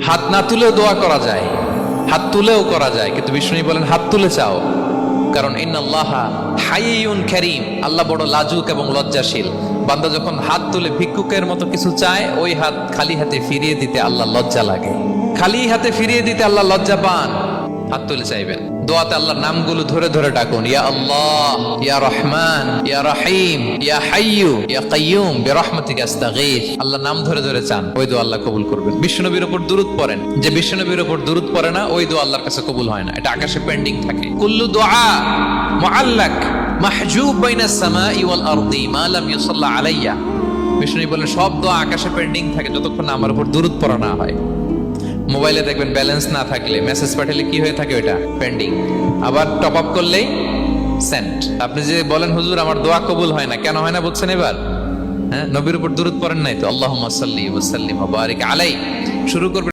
হাত না তুলেও দোয়া করা যায়, হাত তুলেও করা যায়, কিন্তু বিষ্ণু বলেন হাত তুলে চাও, কারণ ইন্নাল্লাহা হাইয়ুন কারীম, আল্লাহ বড় লাজুক এবং লজ্জাশীল। বান্দা যখন হাত তুলে ভিক্ষুকের মতো কিছু চায়, ওই হাত খালি হাতে ফিরিয়ে দিতে আল্লাহ লজ্জা লাগে, খালি হাতে ফিরিয়ে দিতে আল্লাহ লজ্জা পান। হাত তুলে চাইবেন, দোয়াতে আল্লাহর নামগুলো ধরে ধরে ডাকুন, ইয়া আল্লাহ, ইয়া রহমান, ইয়া রহিম, ইয়া হাইয়ু, ইয়া কাইয়ুম, বিরহমাতিকা আস্তাগীথ। আল্লাহর নাম ধরে ধরে চান, ওই দোয়া আল্লাহ কবুল করবেন। বিশ্বনবীর উপর দুরূদ পড়েন, যে বিশ্বনবীর উপর দুরূদ পড়ে না, ওই দোয়া আল্লাহর কাছে কবুল হয় না, এটা আকাশে পেন্ডিং থাকে। কুল্লু দুআ মুআল্লাক মাহজুব বাইনাস সামাই ওয়াল আরদি মা লাম ইউসাল্লা আলাইয়া। বিষ্ণু বলেন সব দোয়া আকাশে পেন্ডিং থাকে যতক্ষণ না আমার উপর দুরূদ পড়া না হয়। মোবাইলে দেখবেন ব্যালেন্স না থাকলে মেসেজ পাঠালে কি হয়ে থাকে, ওটা পেন্ডিং, আবার টপ আপ করলেই সেন্ট। আপনি যে বলেন হুজুর আমার দোয়া কবুল হয় না, কেন হয় না বুঝছেন এবার? হ্যাঁ, নবীর উপর দুরূদ পড়েন নাই তো। আল্লাহুম্মা সাল্লি ওয়া সাল্লিম ওয়া বারিক আলাইহি শুরু করবেন।